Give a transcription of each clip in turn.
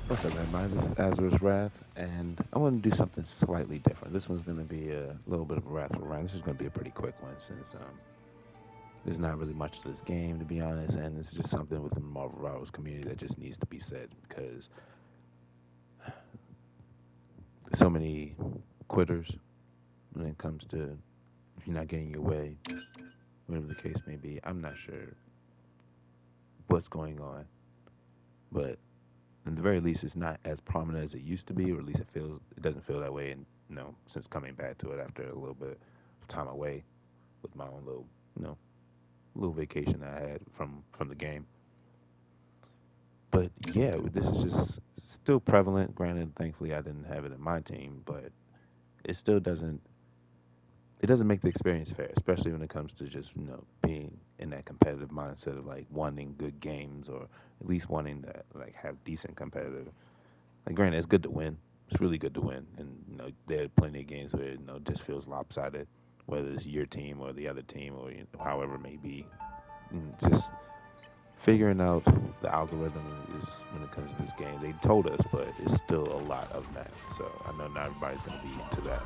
What's up, everybody? This is Azur's Wrath, and I want to do something slightly different. This one's going to be a little bit of a Wrathful Rant. This is going to be a pretty quick one since there's not really much to this game, to be honest, and it's just something within the Marvel Rivals community that just needs to be said because so many quitters when it comes to if you're not getting your way, whatever the case may be. I'm not sure what's going on, but at the very least, it's not as prominent as it used to be, or at least it doesn't feel that way. And since coming back to it after a little bit of time away with my own little, you know, little vacation that I had from the game. But yeah, this is just still prevalent. Granted, thankfully, I didn't have it in my team, but it still doesn't make the experience fair, especially when it comes to just being in that competitive mindset of like wanting good games or at least wanting to like have decent competitive. Like, granted, it's good to win. It's really good to win, and there are plenty of games where it just feels lopsided, whether it's your team or the other team or however it may be. And just figuring out the algorithm is when it comes to this game. They told us, but it's still a lot of math. So I know not everybody's going to be into that.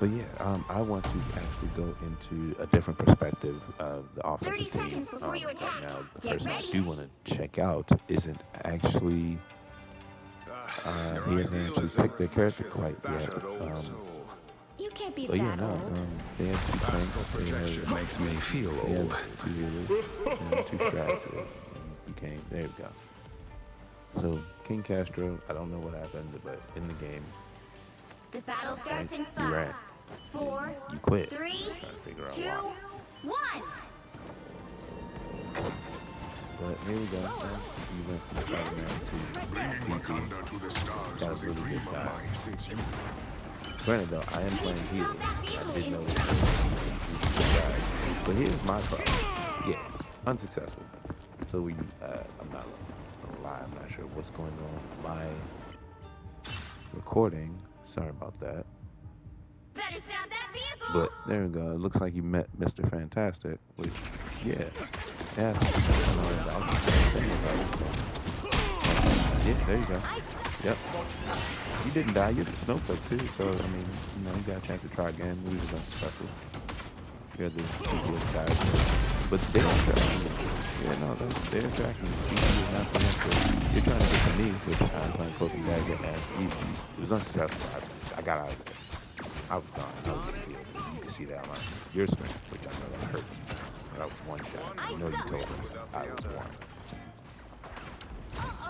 But yeah, I want to actually go into a different perspective of the offensive 30 team. seconds before you Right attack. now, the Get person I ready. do want to check out isn't actually he Your hasn't actually idealism picked their character refreshes a quite yet. battered old soul. You can't be But yeah, that no, old. they have two tanks, Astral projection makes me feel they have old. two healers, two strats. Became there we go. So King Castro, I don't know what happened, but in the game, The battle right, starts in you ran, 5, 4, you quit. 3, Trying to figure out 2, why. 1. But here we go. You went from Spider-Man to DP. Wakanda to the stars That was was a really dream good of time. mine since you. Granted, though, I am You need playing to healers. stop that I vehicle did know instantly. this. But here's my problem. Yeah, unsuccessful. So I'm not gonna lie. I'm not sure what's going on. My recording. Sorry about that. Better stop that vehicle. But there we go. It looks like you met Mr. Fantastic. Which, yeah, yeah. Yeah, there you go. Yep. You didn't die. You're the snowflake too. So I mean, you got a chance to try again. We was unsuccessful. You got the guys, but they're tracking you. Yeah, no, they're tracking you. You're not the one. You're trying to get to me, which I'm trying to close the bag, and it was unsuccessful. I got out of there. I was gone. I was in the field. You can see that on your screen, which I know that hurt. That was one shot. You know you told them I was one.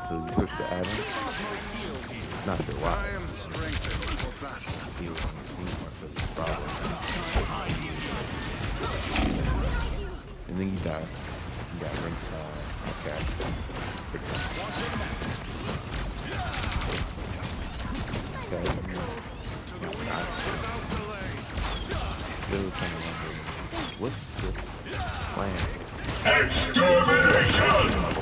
So you switched to Adam. Not sure why. I am strengthened for battle. He was for this problem. And then you died. You got ringside. Okay. Okay. Still trying to remember. What's the plan? Extermination!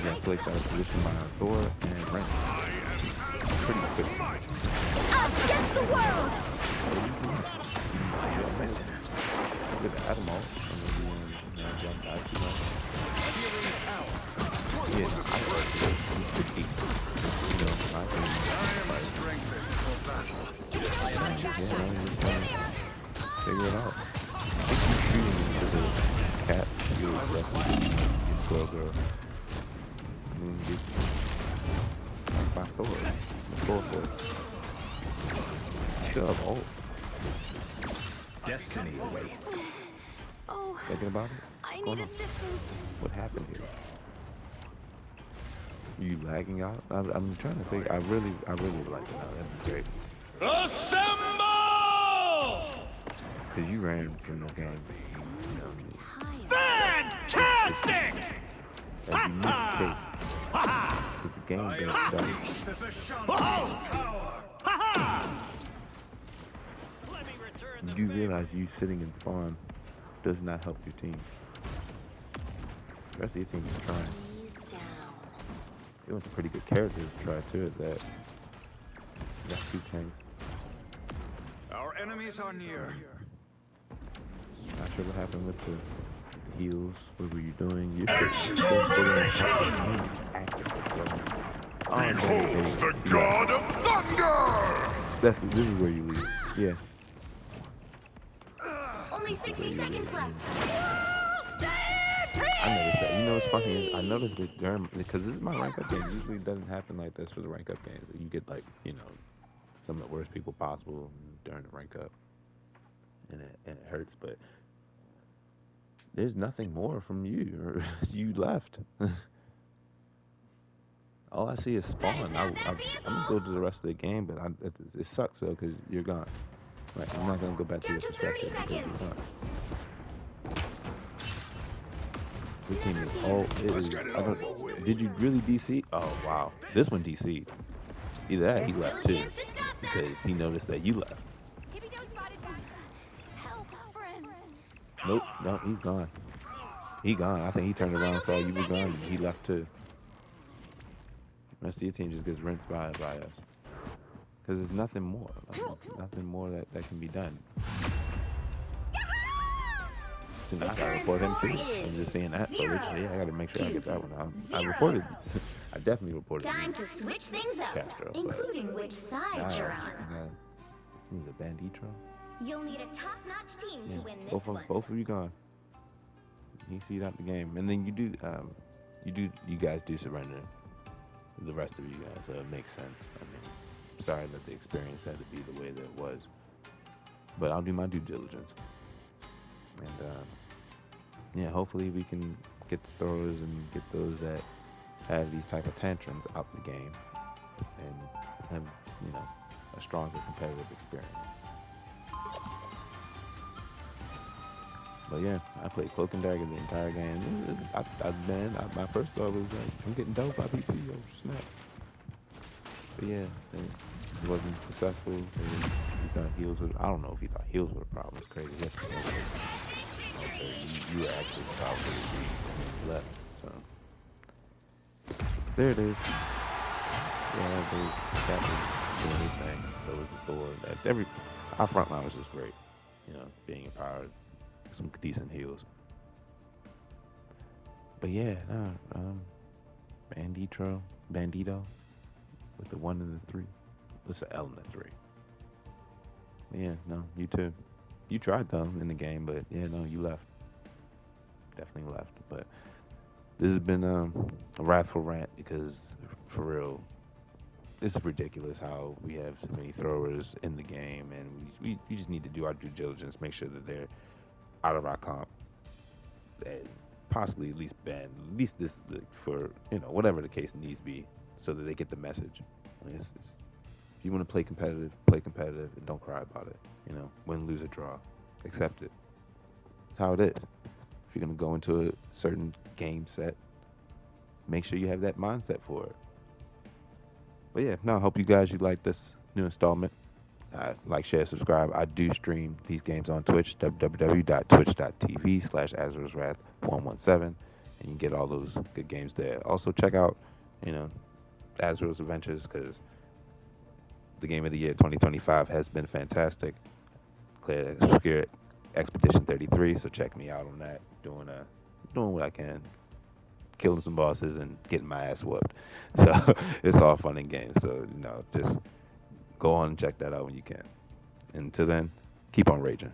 Yeah, place out of position by Thor and Rant. Pretty good. Us against the world. Good to add them all. And then jump out, Yeah, no, I like it. I think. I am strengthened for battle. Yeah, no, you're trying to figure it out. I think you're shooting into the cat, you girl, girl. And then get by Thor. Thor for it. Still have ult. Destiny awaits. Oh, Thinking about it? I What's going need on? assistance. What happened here? You lagging out? I'm trying to think. I really would like to know. That'd be great. Assemble! Cause you ran from the game. Fantastic! As you missed the case. Cause the game didn't start. The Vishanti's power. You do realize you sitting in spawn does not help your team. The rest of your team is trying. Ease down. It was a pretty good character to try too at that. You got two tanks. enemies are near. Not sure what happened with the heals. What were you doing? You're still active. Oh, Behold the god of thunder! This is where you leave. Yeah. Only 60 seconds left. I noticed that. You know what's funny is I noticed it during because this is my rank up game. Usually it doesn't happen like this for the rank up games. You get like some of the worst people possible during the rank up, and it hurts. But there's nothing more from you. You left. All I see is spawn. I'm gonna go to the rest of the game, but it sucks though because you're gone. Like I'm not gonna go back to your Down to 30 perspective because you're seconds. gone. This team is all. It is, I don't, did you really DC? Oh wow, this one DC. Either that, he There's left still a too chance to stop them. because he noticed that you left. Help, friend. Nope, no, he's gone. He gone. I think he turned around, saw you were gone, and he left too. The rest of your team just gets rinsed by us. Because there's nothing more. Like, there's nothing more that can be done. So now I gotta report him too. I'm just saying that. So yeah, I gotta make sure I get that one out. I reported. I definitely reported. Time to switch things up, Castro, but including which side you're on. He's a banditro. You'll need a top-notch team to win this one. Both of you gone. You see it out the game, and then you guys do surrender. The rest of you guys, so it makes sense. I mean, sorry that the experience had to be the way that it was, but I'll do my due diligence, and yeah, hopefully we can get the throwers and get those that have these type of tantrums out the game, and have a stronger competitive experience. But yeah, I played Cloak and Dagger the entire game. My first thought was like, I'm getting dope by PC, oh snap. But yeah, it wasn't successful. He thought heals was, I don't know if he thought heals were a problem. It's crazy. You were actually the problem for the team when you left. So there it is. Yeah, that was doing his thing. So was the Thor. Our front line was just great. Being empowered. Some decent heals. But yeah, Bandito, with the 1 and the 3. What's the L and the 3? But yeah, no, you too. You tried though in the game, but yeah, no, you left. Definitely left. But this has been a Wrathful Rant because for real, it's ridiculous how we have so many throwers in the game, and we just need to do our due diligence, make sure that they're out of our comp, and possibly at least ban, at least this for whatever the case needs to be, so that they get the message. I mean, if you want to play competitive, and don't cry about it. Win, lose, or draw, accept it. It's how it is. If you're gonna go into a certain game set, make sure you have that mindset for it. But yeah, no, I hope you like this new installment. Like, share, subscribe. I do stream these games on Twitch, www.twitch.tv/AzerosWrath117, and you can get all those good games there. Also, check out, Azero's Adventures, because the game of the year 2025 has been fantastic. Clear Spirit Expedition 33, so check me out on that. Doing what I can, killing some bosses and getting my ass whooped. So it's all fun and games. So just go on and check that out when you can. Until then, keep on raging.